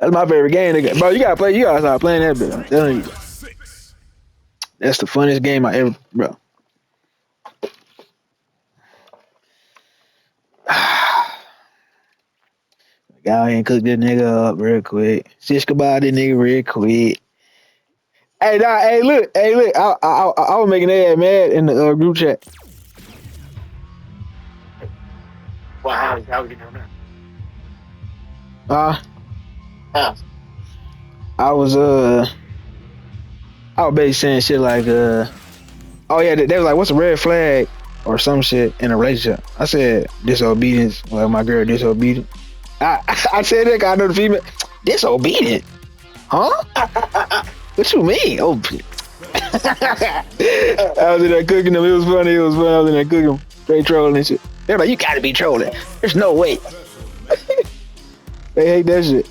That's my favorite game, nigga. Bro, you gotta play. You gotta start playing that, bro. I'm telling you, that's the funniest game I ever, bro. Y'all ain't cook this nigga up real quick. Shish kebab this nigga real quick. Hey, nah, hey, look. I was making that mad in the group chat. Wow, how we doing that? Uh, Huh. I was basically saying shit like oh yeah, they was like, what's a red flag or some shit in a relationship? I said disobedience. Well, my girl disobedient. I I said that 'cause I know the female disobedient. Huh? What you mean? Oh, I was in there cooking them. It was funny. It was fun. I was in there cooking them. Straight trolling and shit. They're like, you gotta be trolling. There's no way. They hate that shit.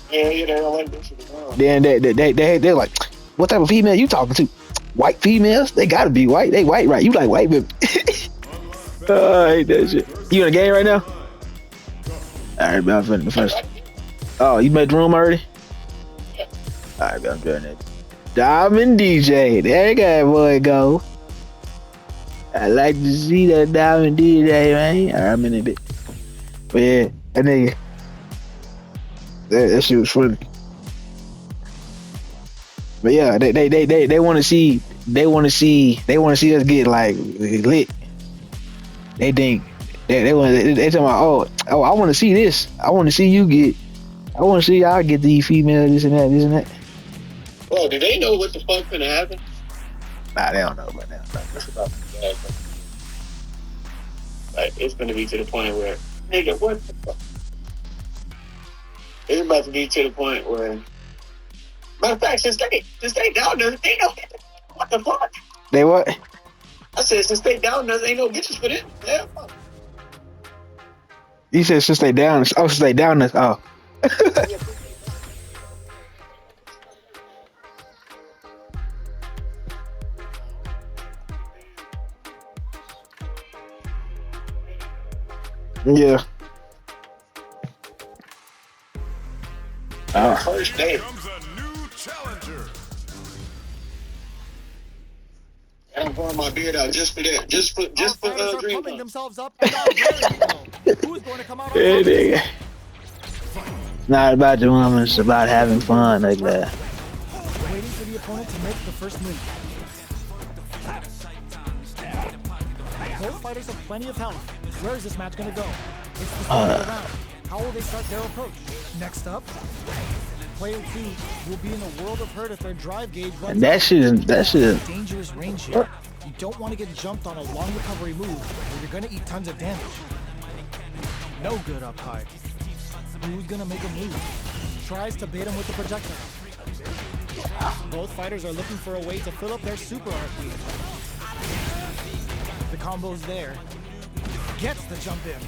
Yeah, they don't like this shit at all. Then they're like, what type of female you talking to? White females? They gotta be white. They white, right? You like white women. I hate that shit. You in a game right now? Alright, man, I'm finna first. Oh, you made the room already? Alright, I'm doing it. Diamond DJ. There that boy go. I like to see that Diamond DJ, man. Alright, I'm in a bit. But yeah, that nigga. That shit was funny. But yeah, they want to see us get like lit. They think they talking about oh I want to see this. I want to see you get. I want to see y'all get these females this and that. Well, do they know what the fuck's gonna happen? Nah, they don't know about that. It's about to happen. Like, it's gonna be to the point where, nigga, what the fuck? It's about to be to the point where, matter of fact, since they down there, they know what the fuck. They what? I said, since they down there, ain't no bitches for them. Yeah, fuck. You said since they down. Oh, since they down this. Oh. Yeah. First day. I'm growing my beard out just for that. Just for Dream. Pumping themselves up and down very well. Who's going to come out on Yeah, top? nigga. It's not about the woman, it's about having fun like that. Waiting for the opponent to make the first move. Both fighters have plenty of health. Where is this match going to go? It's the start of the round. How will they start their approach? Next up, player 2 will be in a world of hurt if their drive gauge runs And that shit is dangerous range here. You don't want to get jumped on a long recovery move where you're going to eat tons of damage. No good up high. Who's going to make a move? Tries to bait him with the projectile. Both fighters are looking for a way to fill up their super RP. The combo's there. Gets the jump in.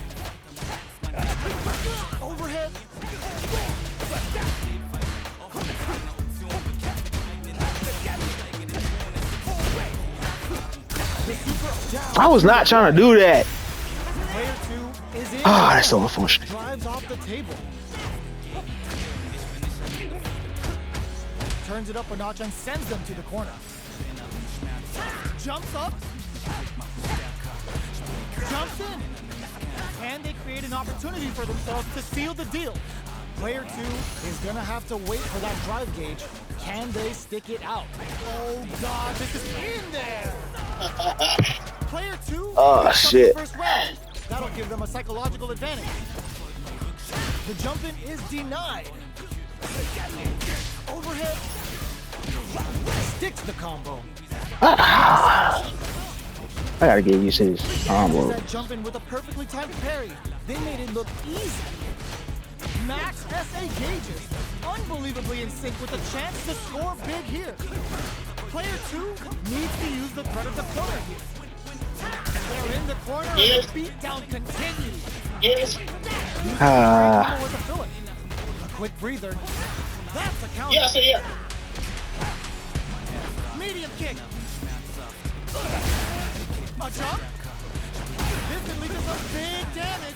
Overhead. I was not trying to do that. Player 2 is in. Ah, that's so unfortunate. Drives off the table. Turns it up a notch and sends them to the corner. Jumps up. Jumps in. And they create an opportunity for themselves to seal the deal. Player 2 is gonna have to wait for that drive gauge. Can they stick it out? Oh God, this is in there. Player 2 Oh, picks up shit. the first round. That'll give them a psychological advantage. The jump in is denied. Overhead. Sticks the combo. I gotta get used to this combo. That jump in with a perfectly timed parry. They made it look easy. Max SA gauges, unbelievably in sync with a chance to score big here. Player 2 needs to use the threat of the corner here. They're in the corner and the beatdown continues. Yes. With a fill-in. A quick breather. That's a counter. Yeah, so yeah. Medium kick. A jump. This can lead to some big damage.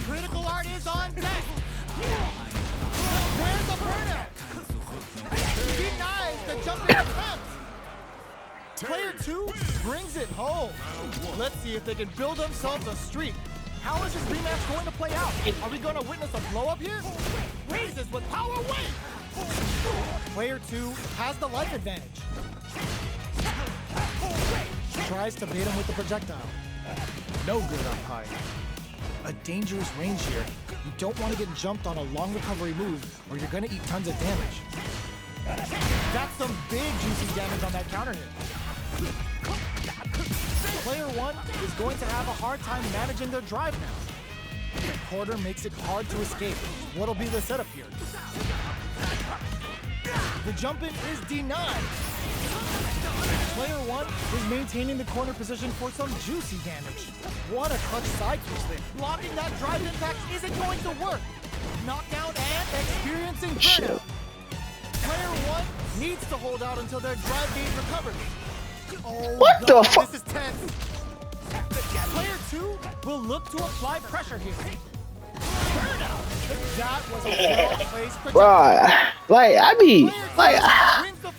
Critical art is on deck. Burnout. Denies the jumping attempt. Player 2 brings it home. Let's see if they can build themselves a streak. How is this rematch going to play out? Are we going to witness a blow-up here? Raises with power weight. Player 2 has the life advantage. Tries to bait him with the projectile. No good up high. A dangerous range here. You don't want to get jumped on a long recovery move or you're going to eat tons of damage. That's some big juicy damage on that counter hit. Player 1 is going to have a hard time managing their drive now. The quarter makes it hard to escape. What'll be the setup here? The jump in is denied. Player 1 is maintaining the corner position for some juicy damage. What a clutch side twist there. Blocking that drive impact isn't going to work. Knockdown and experiencing burnout. Player 1 needs to hold out until their drive gauge recovers. Oh, What the fuck? This is tense. Player 2 will look to apply pressure here. Burnout. That was a well-placed projectile. Bruh, like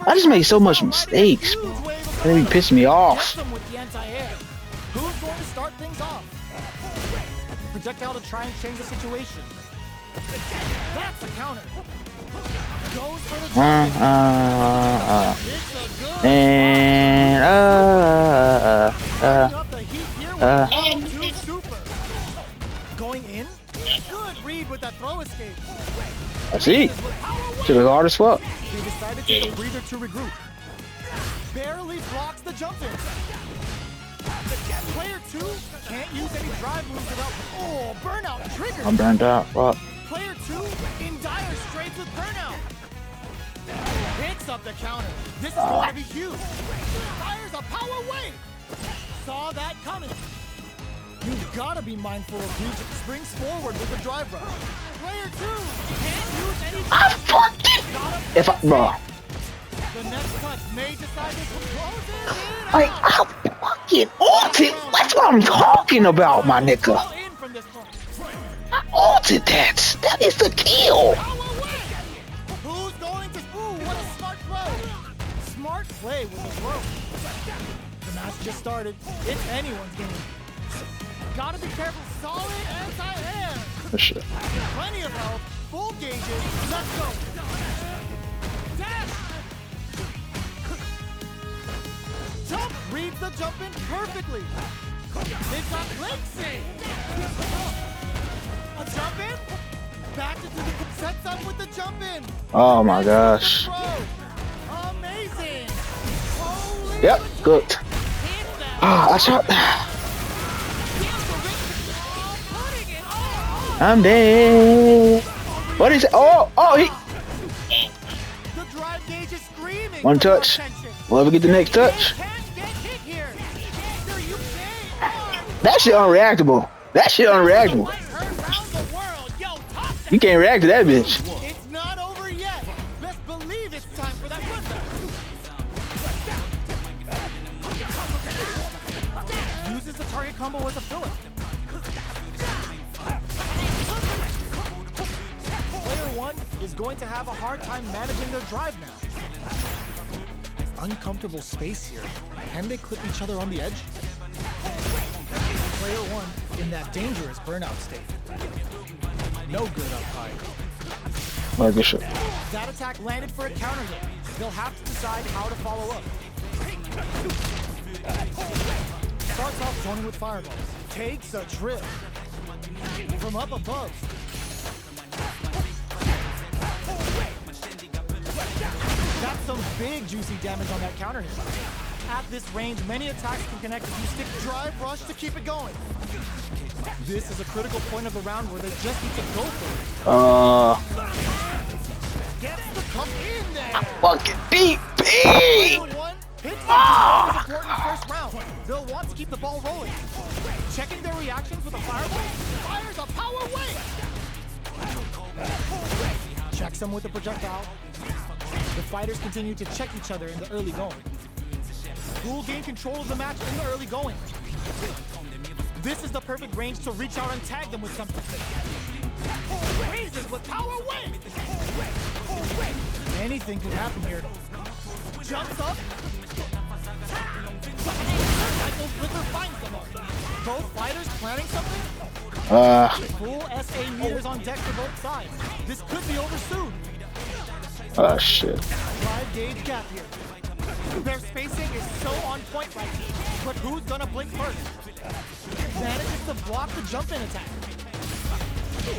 I just make so much mistakes, bro. And it be pissing me off. With the anti-air. Who's going to start things off? Projectile to try and change the situation. That's a counter. Goes for the It's a good And up the heat here with 2 super. Going in. Good read with that throw escape. I see. Should have hard as fuck. They decided to take a breather to regroup. Barely blocks the jump in. Player 2 can't use any drive moves without. Oh, burnout triggered. I'm burned out. Fuck. Player 2 in dire straits with burnout. Picks up the counter. This is going to be huge. Fires a power wave. Saw that coming. You've got to be mindful of reach. Springs forward with the drive rush. Player 2 can't use any. I fucking. If I, bro. The next touch may decide to close it. Like, I fucking ulted. That's what I'm talking about, my nigga. All in from this point. I ulted that. That is the kill. Who's going to? Ooh, what a smart play! Smart play with the throw. The match just started. It's anyone's game. Gotta be careful. Solid anti-air. Oh, shit. Plenty of health. Full gauges. Let's go. Dash. Jump. Reads the jump in perfectly. They've got leg save. A jump in. Back into the sets up with the jump in. Oh my gosh. Amazing. Holy Yep, good. Ah, I shot. I'm dead. What is it? Oh, he. The drive gauge is screaming. One touch. We'll ever get the next touch. That shit unreactable. That shit unreactable. You can't react to that bitch. It's not over yet. Best believe it's time for that flip. Uses the target combo as a filler. Player 1 is going to have a hard time managing their drive now. Uncomfortable space here. Can they clip each other on the edge? Player 1 in that dangerous burnout state. No good up high. Like this shit. That attack landed for a counter hit. They'll have to decide how to follow up. Starts off zoning with fireballs. Takes a trip. From up above. That's some big juicy damage on that counter hit. At this range, many attacks can connect if you stick drive rush to keep it going. This is a critical point of the round where they just need to go for it. Gets the come in there. Fucking DP. Hits the important first round. They'll want to keep the ball rolling. Checking their reactions with a fireball. Fires a power wave. Checks them with a projectile. The fighters continue to check each other in the early going. Who will gain control of the match in the early going? This is the perfect range to reach out and tag them with something. Raises with power wave. Anything could happen here. Jumps up. Cycle Flicker finds them. Both fighters planning something? Full SA meters on deck for both sides. This could be over soon. Oh shit. Drive gauge gap here. Their spacing is so on point right here. But who's gonna blink first? Manages to block the jump-in attack.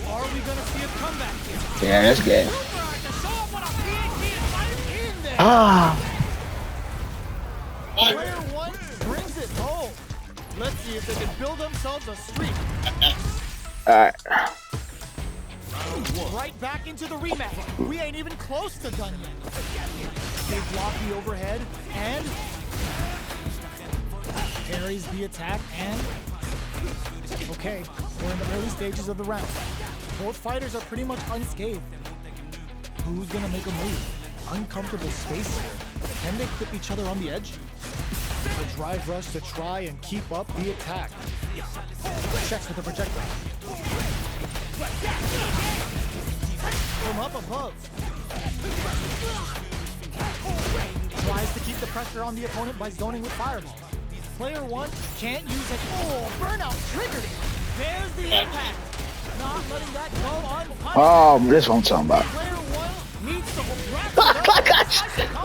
Are we gonna see a comeback here? Yeah, that's good. Ah. Player one brings it home. Let's see if they can build themselves a streak. Alright. Right back into the rematch. We ain't even close to done yet. They block the overhead and parries the attack and okay, we're in the early stages of the round. Both fighters are pretty much unscathed. Who's gonna make a move? Uncomfortable space here. Can they clip each other on the edge? A drive rush to try and keep up the attack. Checks with the projectile. From up above. Tries to keep the pressure on the opponent by zoning with fireball. Player one can't use it. Oh, burnout triggered it. There's the impact. Not letting that go unpunished. Oh, this one I'm talking about. Player one needs to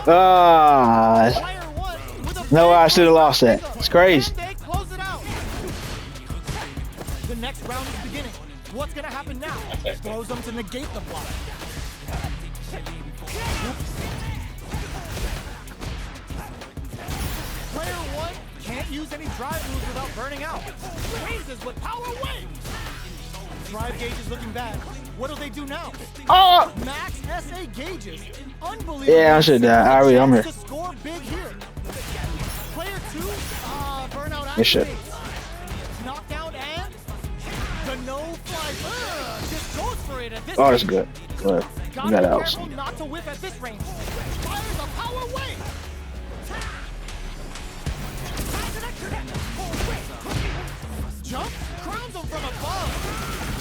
Player one with a No, I should have lost that. It's crazy. They close it out. The next round is beginning. What's gonna happen now? Throws them to negate the block. Player one can't use any drive moves without burning out. Raises with power wave. Drive gauge is looking bad. What do they do now? Oh! Max SA gauges. Unbelievable. Yeah, I should die. I'm here. To score big here. Player two, burnout Good shit. activates. Knockdown and the no-fly. Just goes for it at this Oh, that's range. good. Good. You Gotta got be out. careful not to whiff at this range. Fires a power wave. Jump, crowns him from above.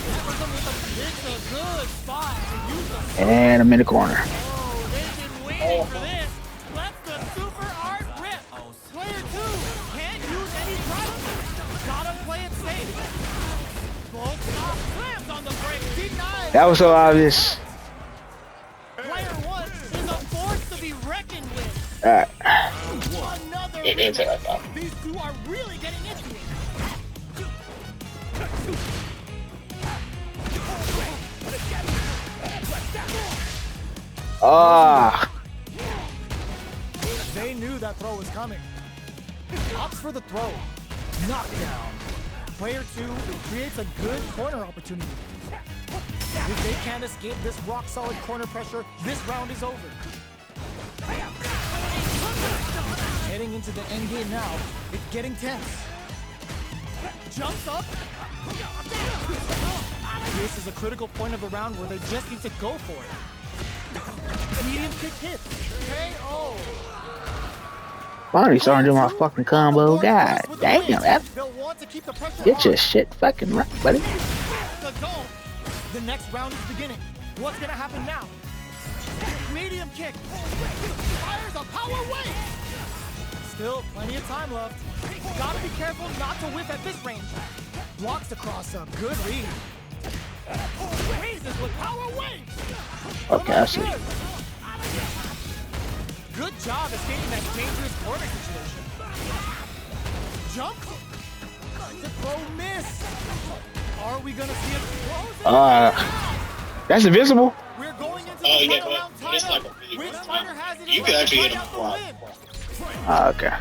Peppers him with it's a good spot to use them. And I'm in the corner. Oh, they've been waiting for this. Let the super art rip. Player two can't use any drive. Gotta play it safe. Bolt stop slams on the brake. Denied. That was so obvious. Player one is a force to be reckoned with. Alright. Another Yeah, it's rematch. like These two are really getting into it. Ah. They knew that throw was coming. Opts for the throw. Knockdown. Player two creates a good corner opportunity. If they can't escape this rock-solid corner pressure, this round is over. Heading into the end game now, it's getting tense. Jumps up. This is a critical point of the round where they just need to go for it. Medium kick hits. KO. Finally starting to do my fucking combo. God damn, that. They'll want to keep the pressure Get your on. shit fucking right, buddy. The dome. The next round is beginning. What's gonna happen now? Medium kick. Fires a power wave. Still plenty of time left. Gotta be careful not to whiff at this range. Walks across a good read. Raises with power wave. Okay, I see. Good job escaping that dangerous corner situation. Jump. The throw miss. Are we gonna see it close? That's invisible. We're going into Oh, the yeah, final round but it's title. like a really Which good fighter time. has it You in could them to actually hit find him out the fly. win? Okay.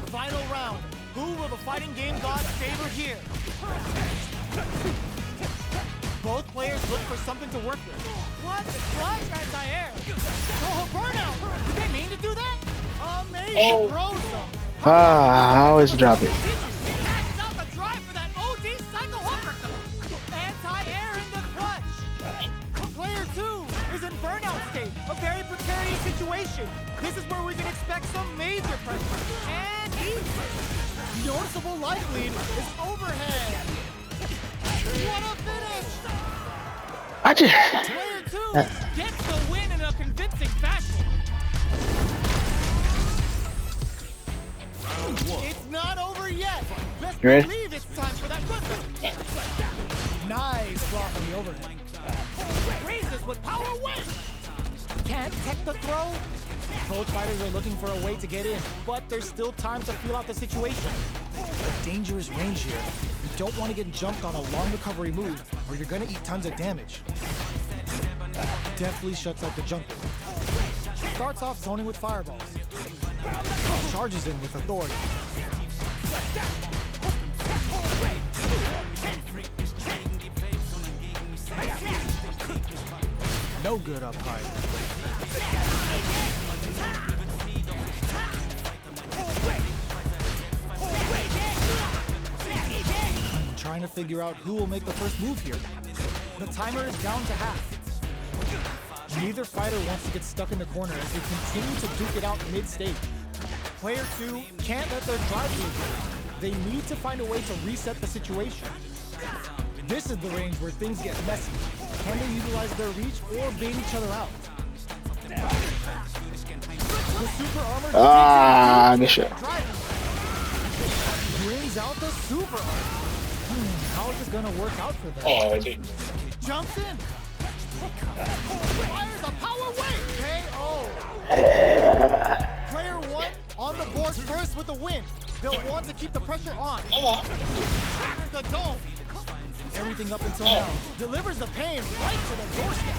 Final round. Who will the fighting game gods favor here? Both players look for something to work with. What? Flash anti-air. Oh, burnout. Did they mean to do that? Amazing. Oh. Throws them. I always drop it. That's not the drive for that OD cycle hooker. Anti-air in the clutch. Player two is in burnout state. A very precarious situation. This is where we can expect some major pressure. And easy. Noticeable life lead is overhead. What a finish! I just. Player two gets the win in a convincing fashion. It's not over yet. Let's You ready? believe it's time for that good one. Nice block on the overhead. Raises with power win. Can't tech the throw. Both fighters are looking for a way to get in, but there's still time to feel out the situation. A dangerous range here. You don't want to get jumped on a long recovery move, or you're gonna eat tons of damage. Definitely shuts out the jumper. Starts off zoning with fireballs. Charges in with authority. No good up high. I'm trying to figure out who will make the first move here. The timer is down to half. Neither fighter wants to get stuck in the corner as they continue to duke it out mid-stage. Player 2 can't let their drive through. They need to find a way to reset the situation. This is the range where things get messy. Can they utilize their reach or bait each other out? The super armor good shit. brings out the super armor. How is this gonna work out for them? Oh, I did. Jumps in. Fires a power wave. KO. Player 1 on the board first with the win. They'll want to keep the pressure on. The dome. Everything up until now delivers the pain right to the doorstep.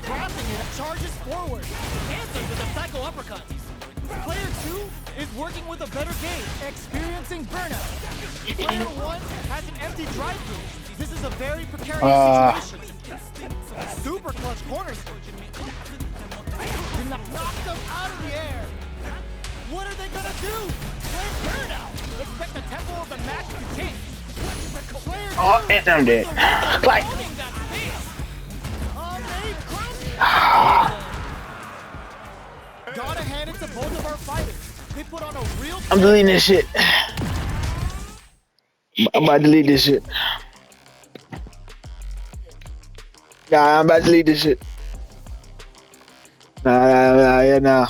Grabbing it, charges forward. Answers with a psycho uppercut. Player 2 is working with a better game, experiencing burnout. Player 1 has an empty drive-through. This is a very precarious situation. Super clutch corner switch. Knock them out of the air. What are they gonna do? Play burnout. Expect the tempo of the match to change. Oh, and I'm dead. Like, Gotta hand it to both of our fighters. They put on a real. I'm deleting this shit. I'm about to delete this shit. Nah, I'm about to delete this shit. Nah.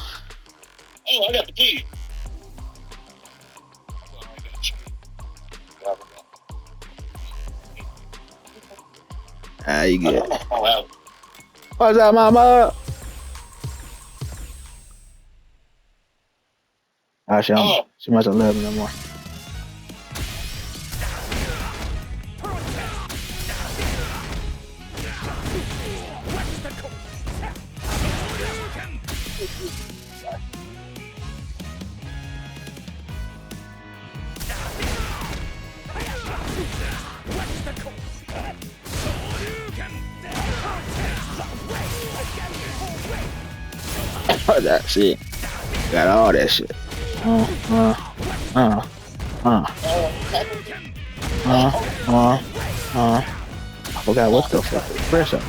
Oh, I got the key. You good. Oh, wow. What's up, mama? She must have loved me no more. That shit. Got all that shit. I forgot what the fuck. Press up.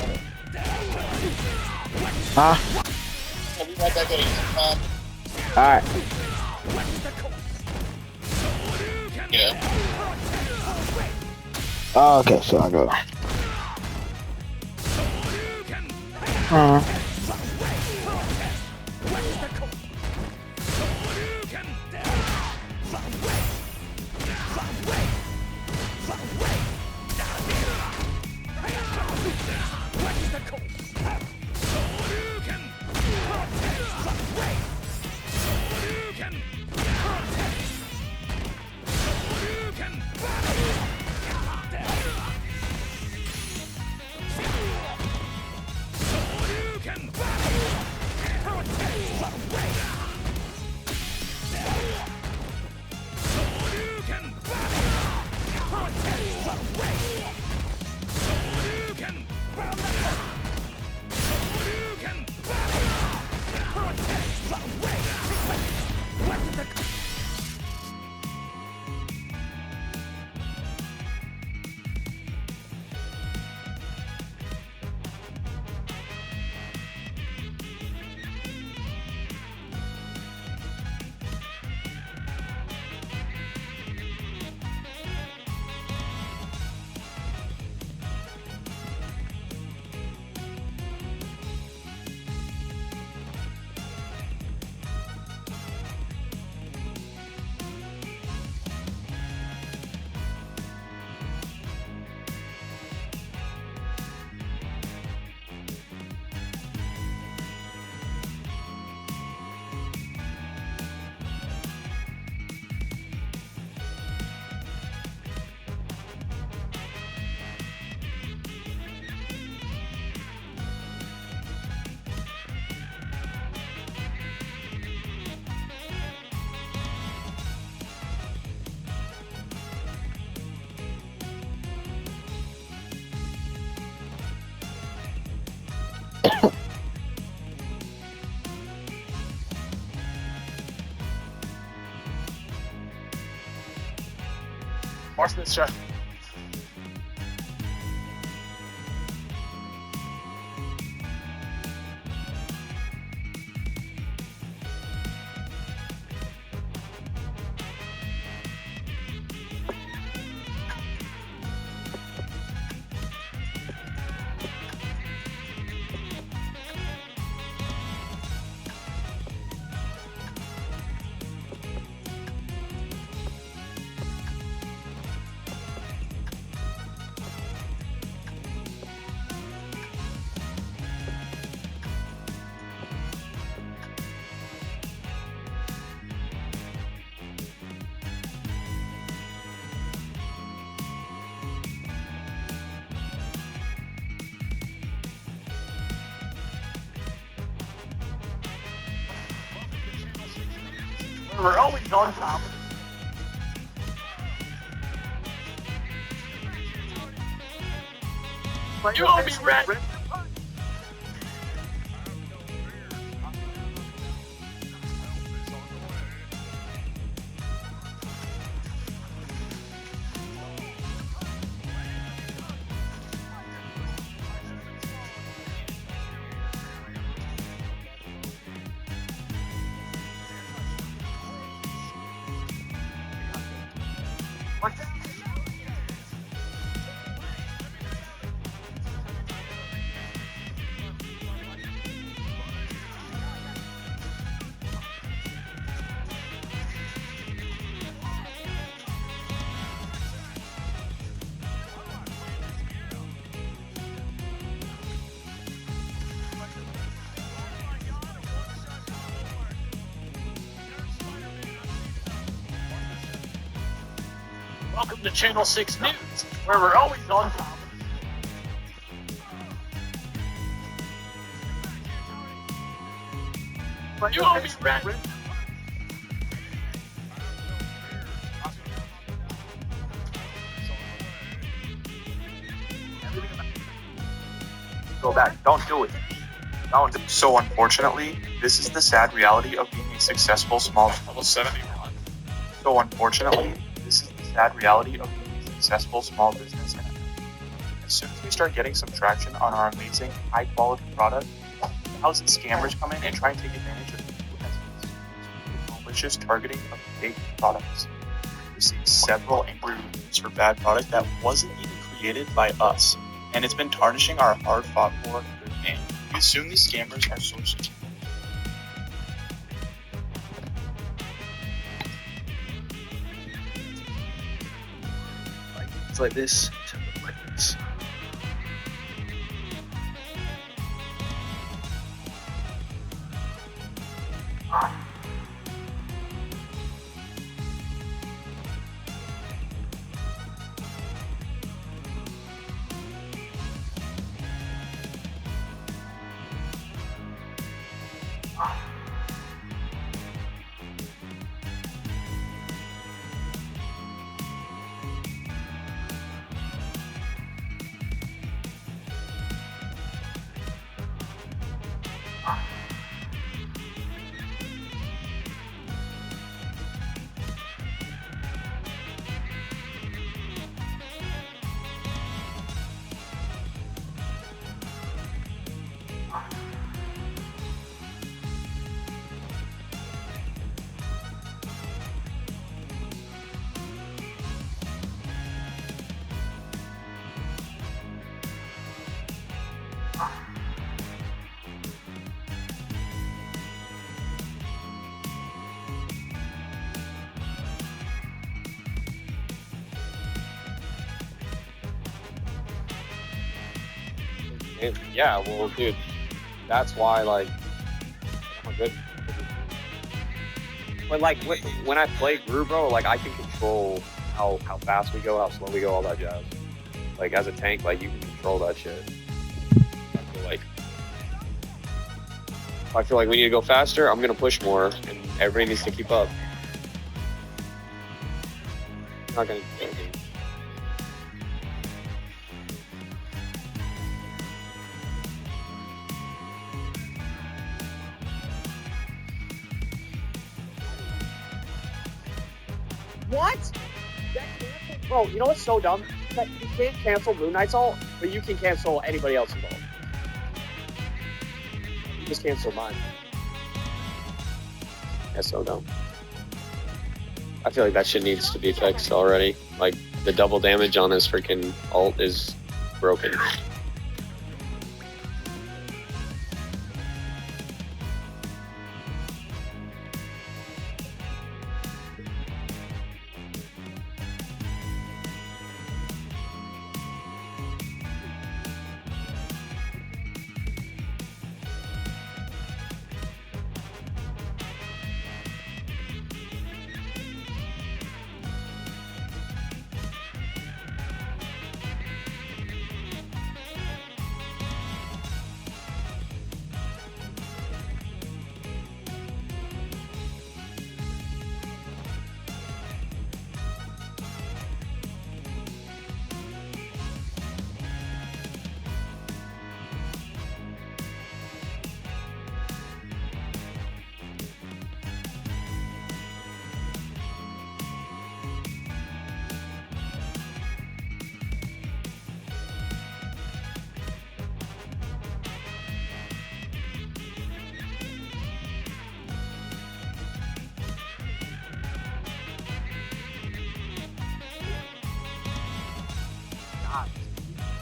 Alright. Yeah. Oh, okay, so I go. Watch this shot. We're always on top. You owe me rent. Welcome to Channel 6 News, where we're always on top. You owe me rent. Go back. Don't do it. Don't. So unfortunately, this is the sad reality of being a successful small. Level 71. So unfortunately, this is the sad reality of being a successful small business. As soon as we start getting some traction on our amazing, high-quality product, thousands of scammers come in and try and take advantage of malicious targeting of fake products. We received several angry reviews for bad product that wasn't even created by us, and it's been tarnishing our hard-fought-for good name. We assume these scammers are sources. It's like this. Like this. Yeah, well, dude, that's why, like, I'm a good. But like, when I play Gru, bro, like, I can control how fast we go, how slow we go, all that jazz. Like, as a tank, like, you can control that shit. I feel like we need to go faster. I'm gonna push more, and everybody needs to keep up. I'm not gonna do anything. What? That canceled? Bro, you know what's so dumb? That you can't cancel Moon Knight's ult, but you can cancel anybody else's ult. You just cancel mine. That's so dumb. I feel like that shit needs to be fixed already. Like, the double damage on his freaking ult is broken.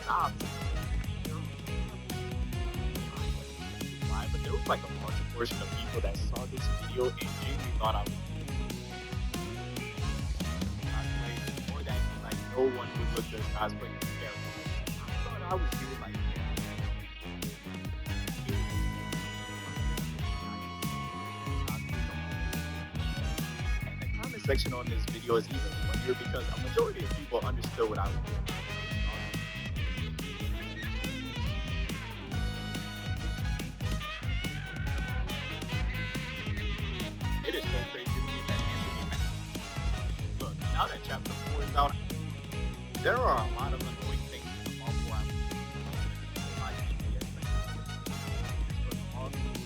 Stop. But there was like a large portion of people that saw this video and genuinely thought I was cosplay, or that like no one would look good cosplay this character. I thought I was doing like and the comment section on this video is even funnier because a majority of people understood what I was doing. It is so crazy to me that Anthony Look, now that chapter 4 is out, there are a lot of annoying things in the Marvel Rivals.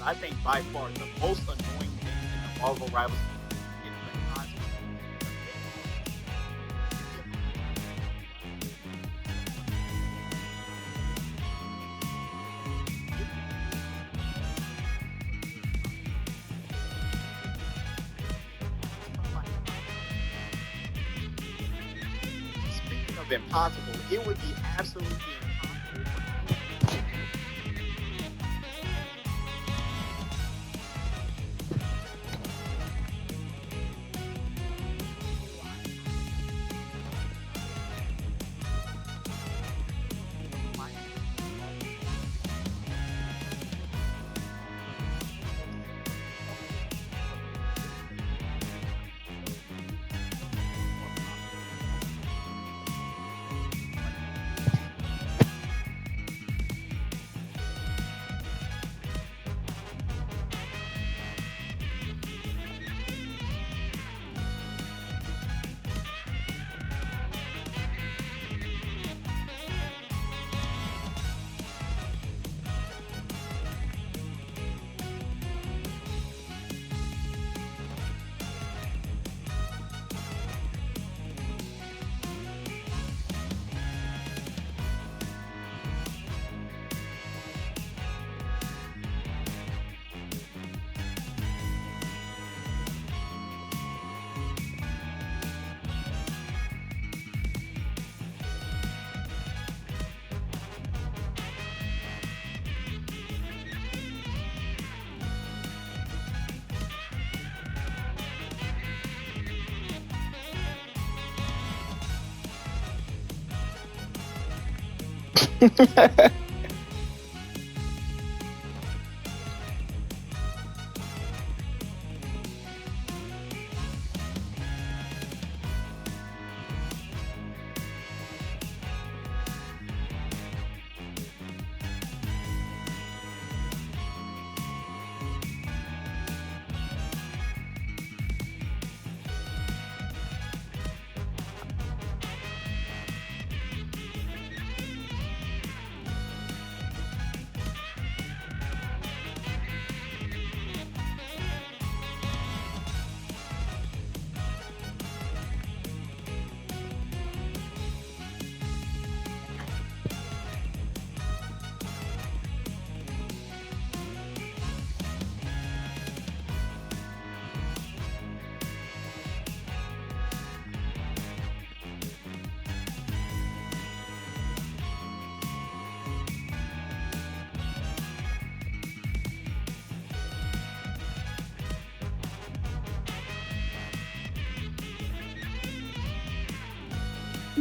I think by far the most annoying thing in the Marvel Rivals is the cosplay. Speaking of impossible, it would be absolutely impossible.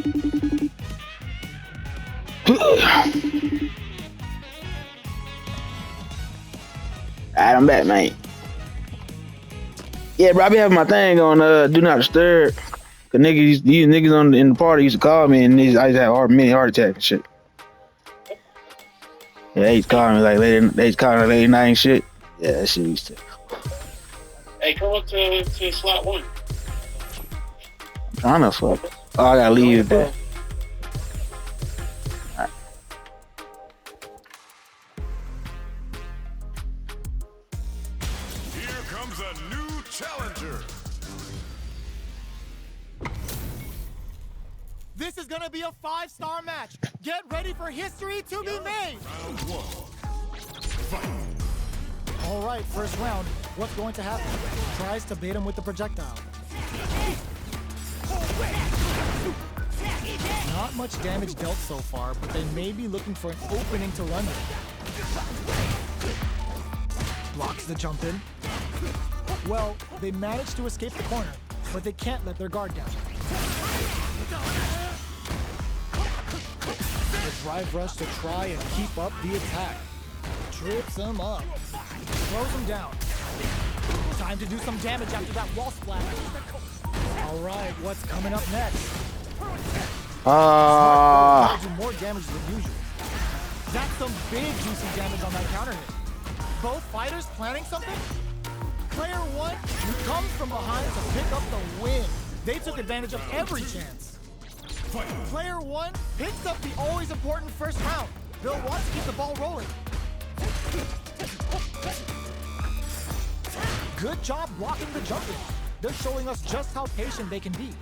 Alright, I'm back, man. Yeah, bro, I be having my thing on do not disturb. Cause niggas, these niggas in the party used to call me, and I used to have many heart attacks and shit. Yeah, they used to call me like late night and shit. Yeah, that shit used to. Hey, come up to slot 1. I'm trying to fuck. Oh, I gotta leave, bro. Here comes a new challenger. This is gonna be a 5-star match. Get ready for history to be made. Round 1. Fight. All right, first round. What's going to happen? Tries to bait him with the projectile. Not much damage dealt so far, but they may be looking for an opening to run in. Blocks the jump in. Well, they managed to escape the corner, but they can't let their guard down. The drive rush to try and keep up the attack. Trips him up. Throws him down. Time to do some damage after that wall splash. All right, what's coming up next? Smart do more damage than usual. That's some big juicy damage on that counter hit. Both fighters planning something? Player 1 comes from behind to pick up the win. They took advantage of every chance. Player 1 picks up the always important first round. They'll want to keep the ball rolling. Good job blocking the jump in. They're showing us just how patient they can be.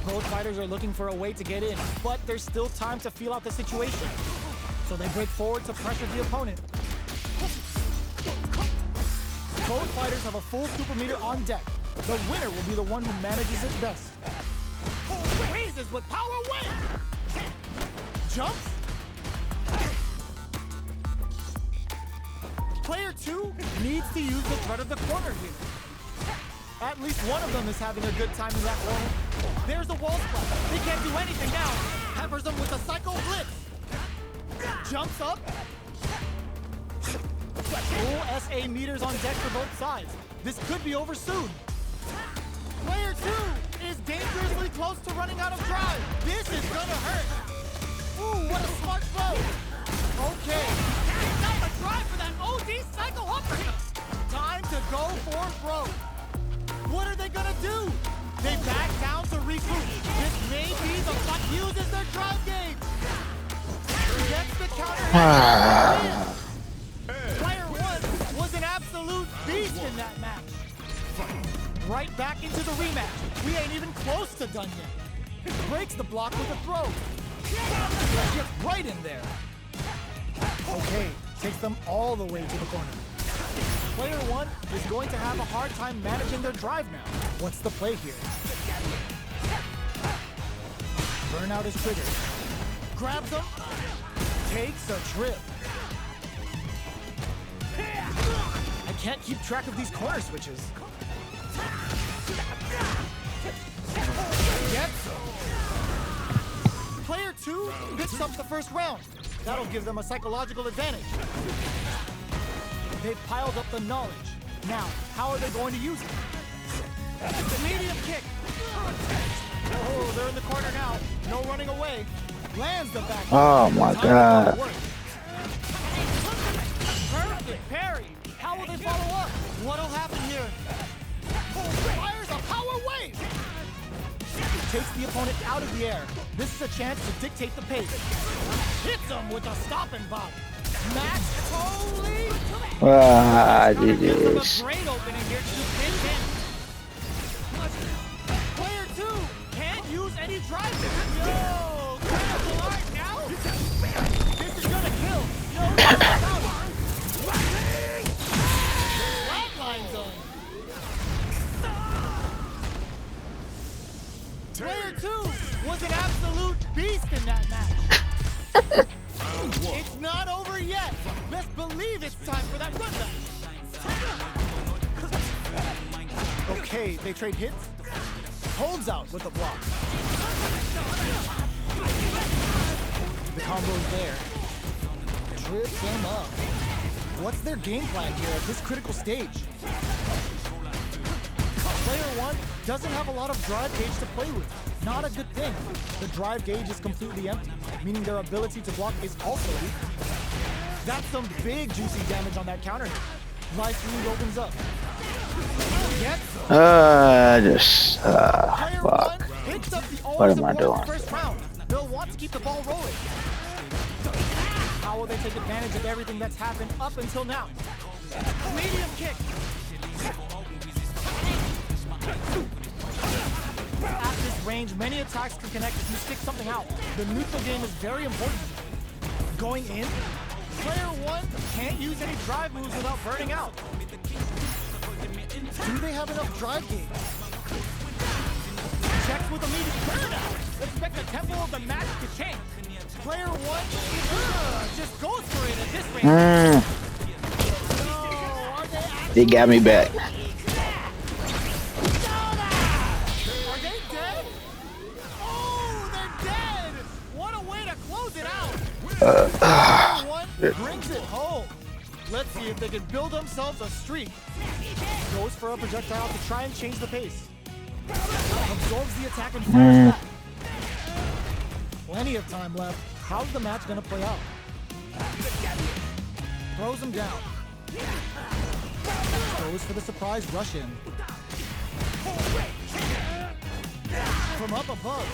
Both fighters are looking for a way to get in, but there's still time to feel out the situation. So they break forward to pressure the opponent. Both fighters have a full super meter on deck. The winner will be the one who manages it best. Raises with power weight. Jumps. Player 2 needs to use the threat of the corner here. At least one of them is having a good time in that corner. There's a wall splash. They can't do anything now. Peppers them with a psycho blitz. Jumps up. Full SA meters on deck for both sides. This could be over soon. Player 2 is dangerously close to running out of drive. This is gonna hurt. Ooh, what a smart throw. Okay. Got the drive for that OD psycho uppercut. Time to go for broke. What are they gonna do? They back down to recoup. This may be the fuck uses their drive game. Gets the counter. Player 1 was an absolute beast in that match. Right back into the rematch. We ain't even close to done yet. Breaks the block with a throw. Gets right in there. Okay, takes them all the way to the corner. Player 1 is going to have a hard time managing their drive now. What's the play here? Burnout is triggered. Grabs them. Takes a trip. I can't keep track of these corner switches. Gets them. Player 2 picks up the first round. That'll give them a psychological advantage. They've piled up the knowledge. Now, how are they going to use it? Medium kick. Oh, they're in the corner now. No running away. Lands the back. Oh my god. Perfect parry. How will they follow up? What'll happen here? Fires a power wave. Takes the opponent out of the air. This is a chance to dictate the pace. Hits him with a stopping bop. Max Foley. Jesus. A great opening here to pin in. Player 2 can't use any drive. Yo, critical art now. This is gonna kill. No, flatline zone. Player 2 was an absolute beast in that match. It's not over yet. Best believe it's time for that rundown. Okay, they trade hits. Holds out with the block. The combo's there. Trips him up. What's their game plan here at this critical stage? Player 1 doesn't have a lot of drive gauge to play with. Not a good thing. The drive gauge is completely empty, meaning their ability to block is also weak. That's some big juicy damage on that counter hit. Life Lead opens up. Player 1 picks up the What always am I important doing? first round. They'll want to keep the ball rolling. How will they take advantage of everything that's happened up until now? Medium kick. At this range, many attacks can connect if you stick something out. The neutral game is very important. Going in, player 1 can't use any drive moves without burning out. Do they have enough drive gauge? Checks with immediate burnout. Expect the tempo of the match to change. Player 1 just goes for it at this range. No, are They got me back. they dead? Oh, they're dead! What a way to close it out! Player 1 brings it home. Let's see if they can build themselves a streak. Goes for a projectile to try and change the pace. Absorbs the attack and fires back. Plenty of time left. How's the match gonna play out? Throws him down. Goes for the surprise rush in. From up above.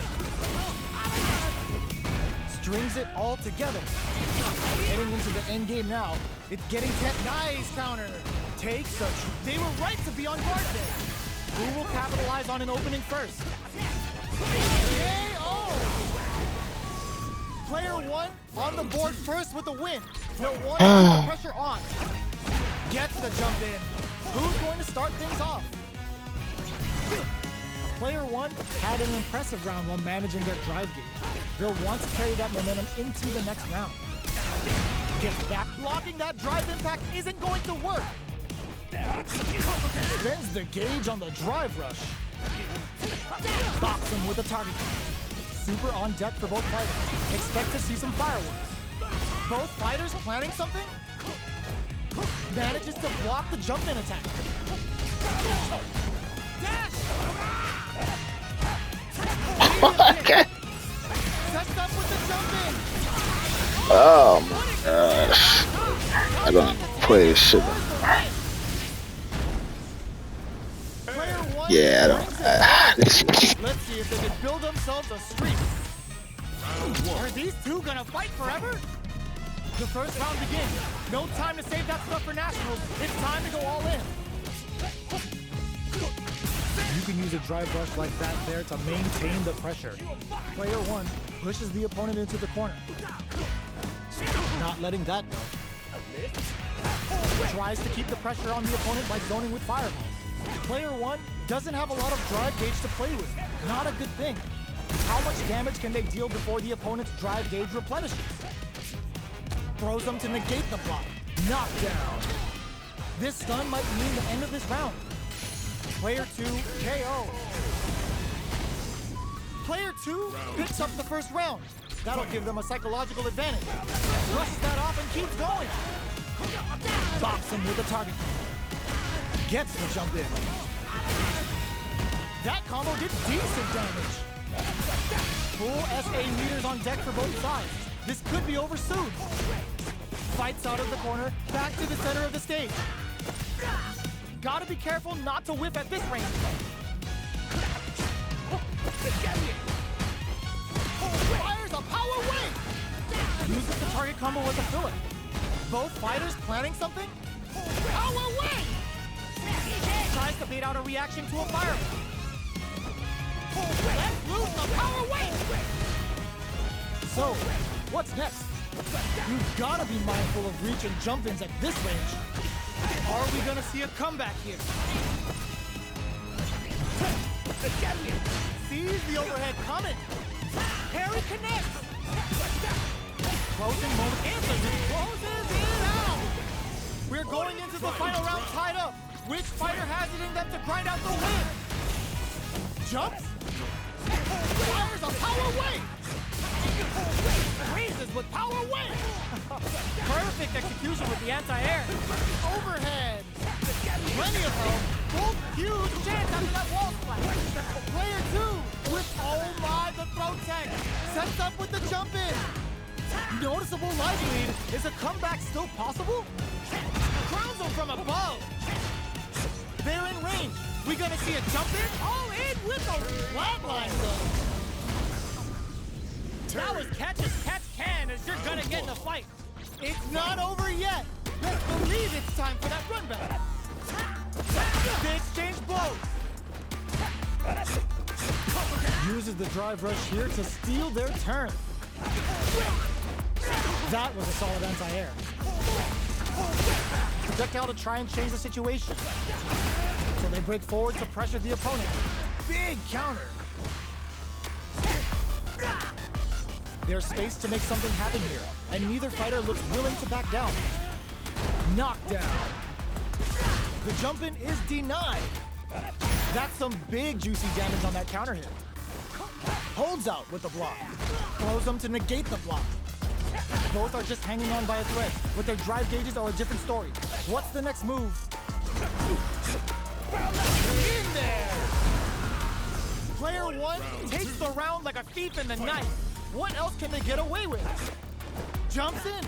Strings it all together. Heading into the end game now. It's getting kept. Nice counter. Takes a. They were right to be on guard there. Who will capitalize on an opening first? KO! Player 1 on the board first with the win. He'll want to keep the pressure on. Gets the jump in. Who's going to start things off? Player 1 had an impressive round while managing their drive gauge. They'll want to carry that momentum into the next round. Gets back. Blocking that drive impact isn't going to work. Spends the gauge on the drive rush. Box him with a target. Super on deck for both fighters. Expect to see some fireworks. Both fighters planning something? Manages to block the jump in attack. Dash! Okay. Sets up with the jump in. Oh my gosh. I don't play this shit. Player 1 Yeah, I don't. Let's see if they can build themselves a streak. Are these two gonna fight forever? The first round begins. No time to save that stuff for nationals. It's time to go all in. You can use a drive rush like that there to maintain the pressure. Player 1 pushes the opponent into the corner. Not letting that go. Tries to keep the pressure on the opponent by zoning with fireballs. Player 1 doesn't have a lot of drive gauge to play with. Not a good thing. How much damage can they deal before the opponent's drive gauge replenishes? Throws them to negate the block. Knockdown. This stun might mean the end of this round. Player 2 KO. Player 2 picks up the first round. That'll give them a psychological advantage. Rushes that off and keeps going. Box him with the target. Gets the jump in. That combo did decent damage. Full SA meters on deck for both sides. This could be over soon. Fights out of the corner, back to the center of the stage. Gotta be careful not to whip at this range. Fires a power wave! Uses the target combo with a filler. Both fighters planning something? Power wave! Tries to bait out a reaction to a fireball. Let's lose the power wave! So, what's next? You've gotta be mindful of reach and jump-ins at this range. Are we gonna see a comeback here? Sees the overhead coming. Parry connects. Closing moment answers it. Closes it out. We're going into the final round tied up. Which fighter has it in them to grind out the win? Jumps? Fires a power wave! Raises with power wave! Perfect execution with the anti-air. Overhead. Plenty of help. Both huge chance after that wall splash. Player 2 with, oh my, the throw tag. Sets up with the jump in. Noticeable life lead. Is a comeback still possible? Crowns them from above. They're in range. We gonna see a jump in? All in with a flatline though. That was catch as catch can as you're gonna get in a fight. It's not over yet. Let's believe it's time for that run back. They exchange blows. Uses the drive rush here to steal their turn. That was a solid anti-air. Projectile to try and change the situation. So they break forward to pressure the opponent. Big counter. There's space to make something happen here, and neither fighter looks willing to back down. Knockdown. The jump in is denied. That's some big juicy damage on that counter hit. Holds out with the block. Throws them to negate the block. Both are just hanging on by a thread, but their drive gauges are a different story. What's the next move? In there! Player 1 takes the round like a thief in the night. What else can they get away with? Jumps in.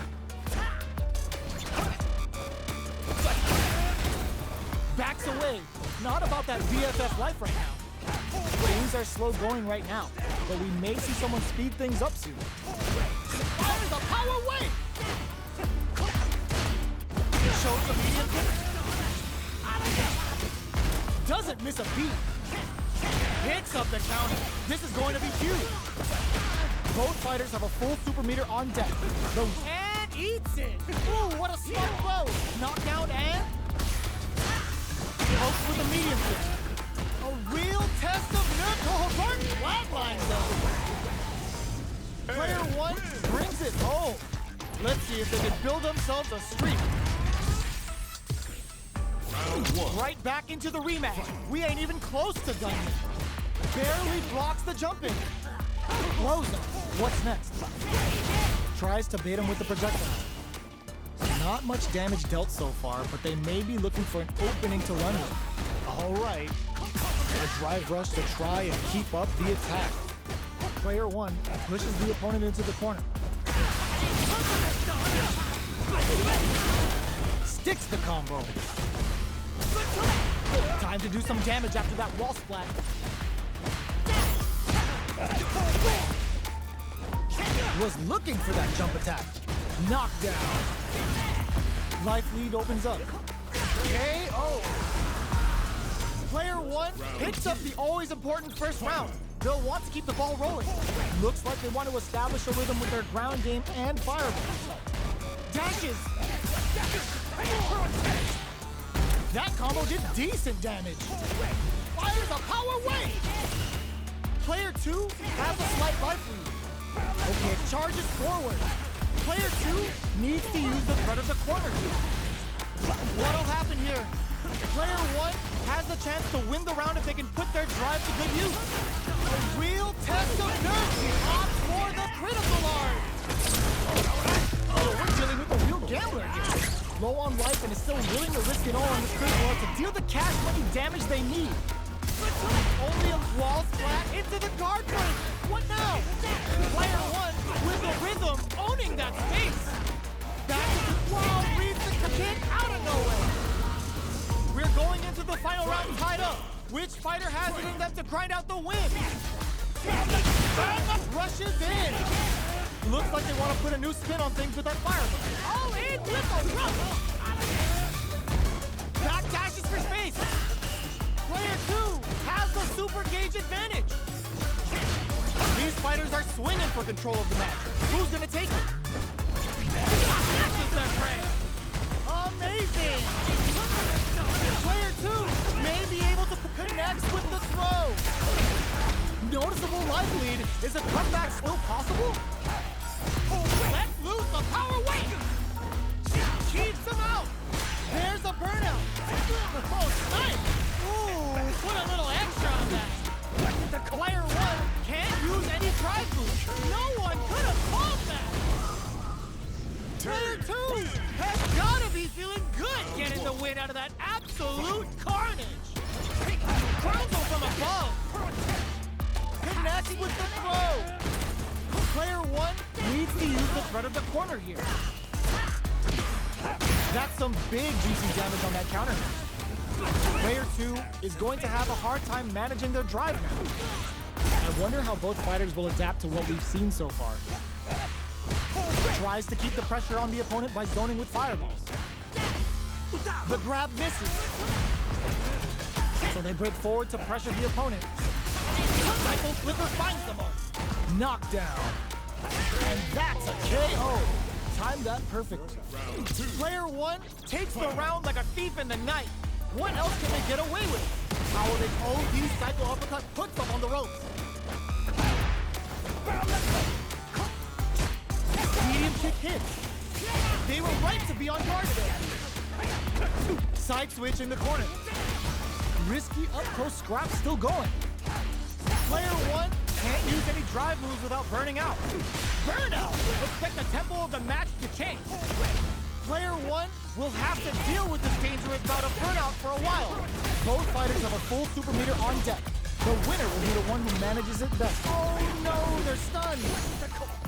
Backs away. Not about that BFF life right now. Things are slow going right now, but we may see someone speed things up soon. Fires a power wave! Shows the medium kick. Doesn't miss a beat. Hits up the counter. This is going to be huge. Both fighters have a full super meter on deck. And eats it. Ooh, what a smart blow. Knockdown and pokes with a medium kick. A real test of nerve. Oh, Martin flatline though. Player 1 brings it home. Let's see if they can build themselves a streak. Right back into the rematch. We ain't even close to done yet. Barely blocks the jump in. Blows him. What's next? Tries to bait him with the projectile. Not much damage dealt so far, but they may be looking for an opening to run with. All right. A drive rush to try and keep up the attack. Player 1 pushes the opponent into the corner. Sticks the combo. Time to do some damage after that wall splat. Was looking for that jump attack. Knockdown. Life lead opens up. KO. Player 1 picks up the always important first round. They'll want to keep the ball rolling. Looks like they want to establish a rhythm with their ground game and fireballs. Dashes. That combo did decent damage. Fires a power wave. Player 2 has a slight life lead. Okay, charges forward. Player 2 needs to use the threat of the corner. What'll happen here? Player 1 has the chance to win the round if they can put their drive to good use. A real test of nerve. Opts for the critical art. Oh, we're dealing with a real gambler here. Low on life and is still willing to risk it all on this critical art to deal the cash money damage they need. Only a wall splat into the guard break. What now? Player 1 with the rhythm owning that space. Back to the wow, reads the kick out of nowhere. We're going into the final round tied up. Which fighter has it in them to grind out the win? Rushes in. Looks like they want to put a new spin on things with that fireball. All in with a rush. Back dashes for space. Player 2 has the super gauge advantage. These fighters are swinging for control of the match. Who's gonna take it? Catches their prey. Amazing. Player 2 may be able to connect with the throw. Noticeable life lead. Is a comeback still possible? Let loose the power wave. Keeps him out. There's a burnout. Oh, nice. Ooh, put a little extra on that. Player 1 can't feeling good getting the win out of that absolute carnage. Crowns from above. Connects with the throw. Player 1 needs to use the threat of the corner here. That's some big juicy damage on that counter hit. Player 2 is going to have a hard time managing their drive now. I wonder how both fighters will adapt to what we've seen so far. Tries to keep the pressure on the opponent by zoning with fireballs. The grab misses. So they break forward to pressure the opponent. Cycle Flipper finds the mark. Knockdown. And that's a KO. Timed that perfectly. Player 1 takes the round like a thief in the night. What else can they get away with? How will they OD cycle uppercut puts them on the ropes? Medium kick hits. They were right to be on guard today. Side switch in the corner. Risky up close scrap still going. Player 1 can't use any drive moves without burning out. Burnout! Expect the tempo of the match to change. Player 1 will have to deal with this dangerous bout of burnout for a while. Both fighters have a full super meter on deck. The winner will be the one who manages it best. Oh no, they're stunned.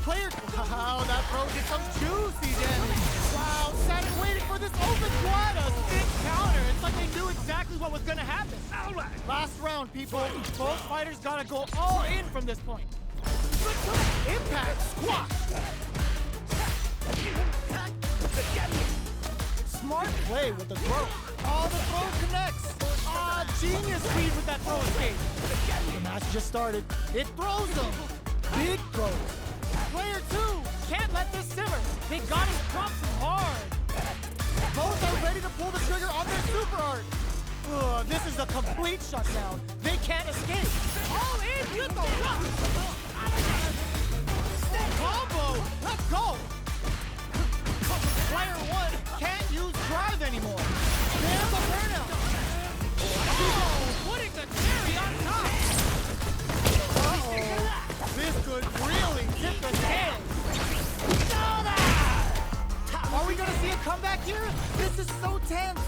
Player, wow, that throw did some juicy damage. Wow, sat and waited for this open quad, a stick counter. It's like they knew exactly what was gonna happen. Last round, people. Both fighters gotta go all in from this point. Impact squash. Smart play with the throw. Oh, the throw connects. Ah, genius speed with that throw escape. The match just started. It throws them. Big throw. Player 2 can't let this simmer. They gotta drop some hard. Both are ready to pull the trigger on their super art. Ugh, this is a complete shutdown. They can't escape. All in with the rock. Combo. Let's go. Player 1 can't use drive anymore. There's a burnout. Oh, putting the cherry on top. Uh-oh. This could really tip the scale. Are we gonna see a comeback here? This is so tense.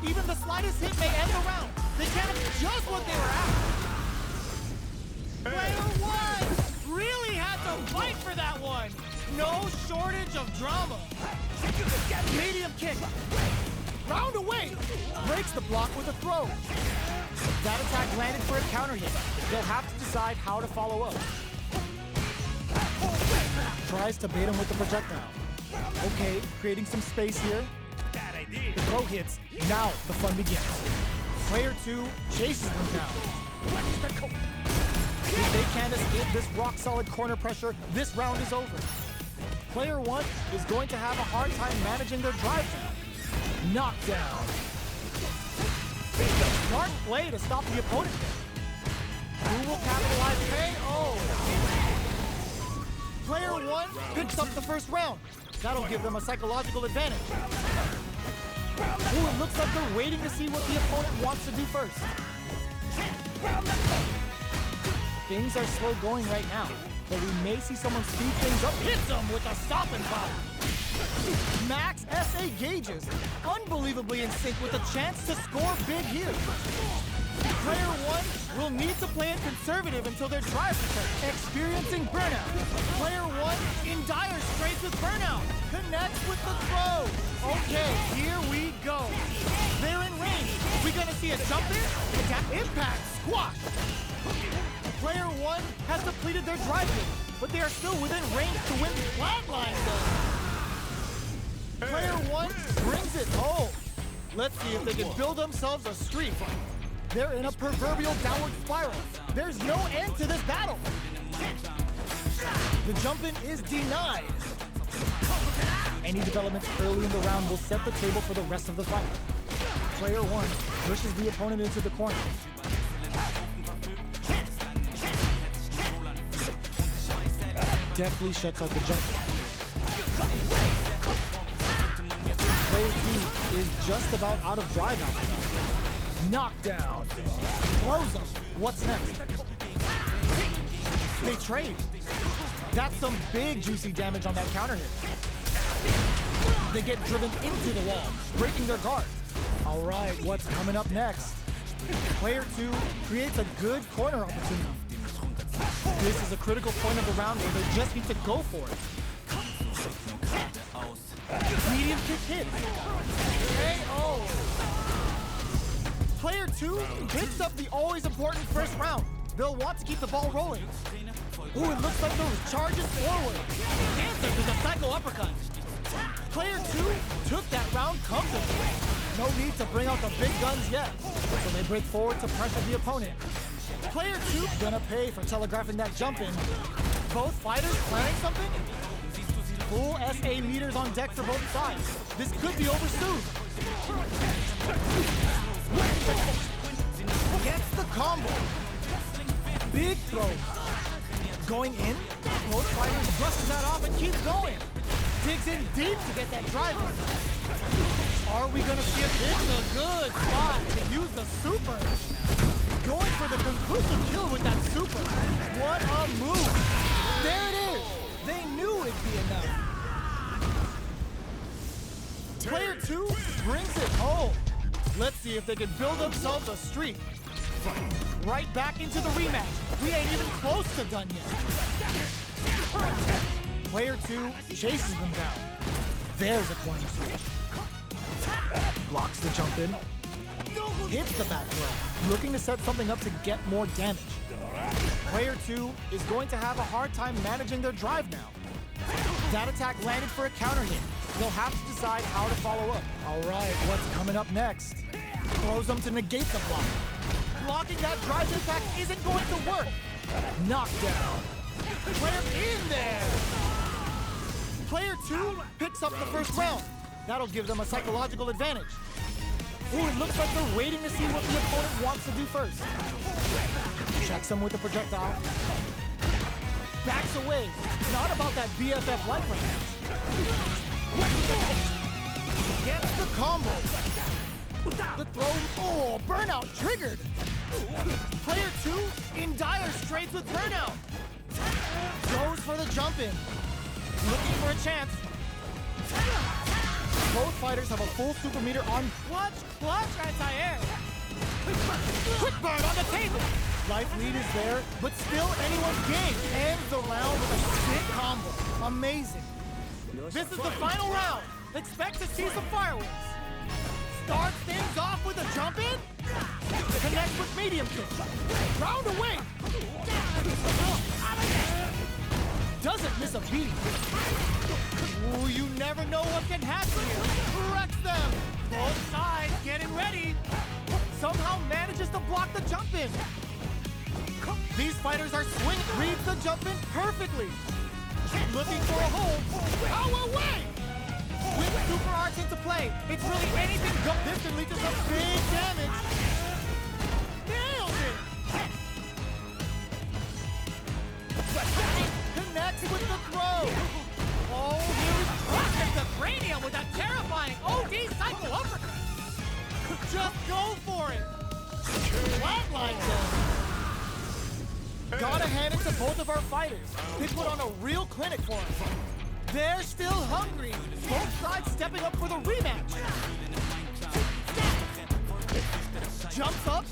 Even the slightest hit may end the round. They can't have just what they were after. Player 1 really had to fight for that one. No shortage of drama. Medium kick. Round away. Breaks the block with a throw. That attack landed for a counter hit. They'll have to decide how to follow up. Tries to bait him with the projectile. Okay, creating some space here. The throw hits. Now the fun begins. Player 2 chases them down. If they can't escape this rock-solid corner pressure, this round is over. Player 1 is going to have a hard time managing their drive now. Knockdown. Smart play to stop the opponent. Who will capitalize? KO. Player 1 picks up the first round. That'll give them a psychological advantage. Ooh, it looks like they're waiting to see what the opponent wants to do first. Things are slow going right now, but we may see someone speed things up. Hits them with a stop and pop. Max SA gauges, unbelievably in sync with a chance to score big here. Player 1 will need to play it conservative until their drive returns. Experiencing burnout. Player 1 in dire straits with burnout. Connects with the throw. Okay, here we go. They're in range. We gonna see a jump in? Attack impact squash. Player 1 has depleted their drive hit, but they are still within range to win the flatline though. Player 1 brings it home. Let's see if they can build themselves a streak. They're in a proverbial downward spiral. There's no end to this battle. The jump-in is denied. Any developments early in the round will set the table for the rest of the fight. Player 1 pushes the opponent into the corner. Deftly shuts out the jump-in. Player 2 is just about out of drive now. Knockdown. Throws him. What's next? They trade. That's some big juicy damage on that counter hit. They get driven into the wall, breaking their guard. All right, what's coming up next? Player 2 creates a good corner opportunity. This is a critical point of the round where they just need to go for it. Medium kick hit. KO. Player 2 picks up the always important first round. They'll want to keep the ball rolling. Ooh, it looks like those charges forward. Answer to the psycho uppercut. Player 2 took that round comfortably. No need to bring out the big guns yet. So they break forward to pressure the opponent. Player 2 gonna pay for telegraphing that jump in. Both fighters planning something? Full SA meters on deck for both sides. This could be over soon. Gets the combo. Big throw. Going in, both fighters brushes that off and keeps going. Digs in deep to get that drive in. Are we gonna see it? It's a good spot to use the super. Going for the conclusive kill with that super. What a move. There it is. They knew it'd be enough. Player 2 brings it home. Let's see if they can build themselves a streak. Right back into the rematch. We ain't even close to done yet. Player 2 chases them down. There's a corner switch. Blocks the jump in. Hits the back throw. Looking to set something up to get more damage. Player 2 is going to have a hard time managing their drive now. That attack landed for a counter hit. They'll have to decide how to follow up. All right, what's coming up next? Throws them to negate the block. Blocking that drive impact isn't going to work. Knockdown. Player in there. Player 2 picks up the first round. That'll give them a psychological advantage. Ooh, it looks like they're waiting to see what the opponent wants to do first. Checks him with the projectile. Backs away. Not about that BFF life right now. Gets the combo. The throw. Oh, burnout triggered. Player 2 in dire straits with burnout. Goes for the jump in. Looking for a chance. Both fighters have a full super meter on clutch anti-air. Quick burn on the table. Life lead is there, but still anyone's game. Ends the round with a sick combo. Amazing. This is the final round. Expect to see some fireworks. Starts things off with a jump in. Connects with medium kick. Round away. Doesn't miss a beat. Ooh, you never know what can happen here. Wrecks them. Both sides getting ready. Somehow manages to block the jump in. These fighters are swinging. Reads the jump in perfectly. Looking for a hold. Power away. With super arts into play, it's really anything go. This can lead to some big damage. Nailed it. Connects with the throw. Oh, here's crushes the cranium with a terrifying OD cycle uppercut. Just go for it. Flatlines them. Gotta hand it to both of our fighters. They put on a real clinic for us. They're still hungry. Both sides stepping up for the rematch. Jumps up.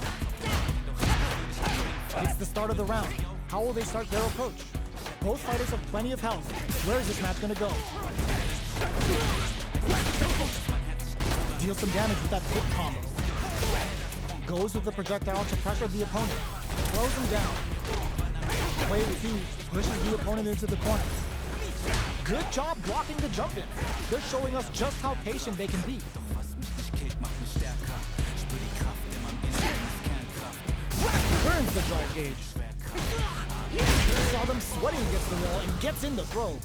It's the start of the round. How will they start their approach? Both fighters have plenty of health. Where is this match gonna go? Deals some damage with that quick combo. Goes with the projectile to pressure the opponent. Throws him down. Player 2 pushes the opponent into the corner. Good job blocking the jump in. They're showing us just how patient they can be. Turns the drive gauge. Saw them sweating against the wall and gets in the throw.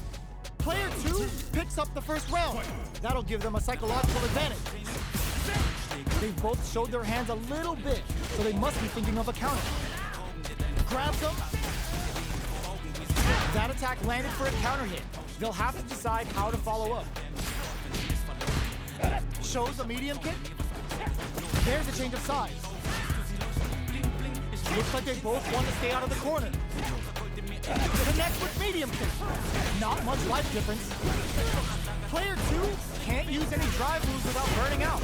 Player 2 picks up the first round. That'll give them a psychological advantage. They've both showed their hands a little bit, so they must be thinking of a counter. Grabs them. That attack landed for a counter hit. They'll have to decide how to follow up. Shows a medium kick. There's a change of size. Looks like they both want to stay out of the corner. Connect with medium kick. Not much life difference. Player 2 can't use any drive moves without burning out.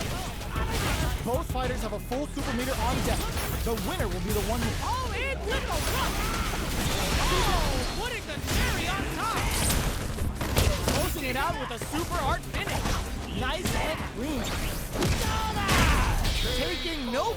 Both fighters have a full super meter on deck. The winner will be the one who... All in with a rush! Oh, putting the cherry on top! Closing it out with a super art finish. Nice and clean. Taking no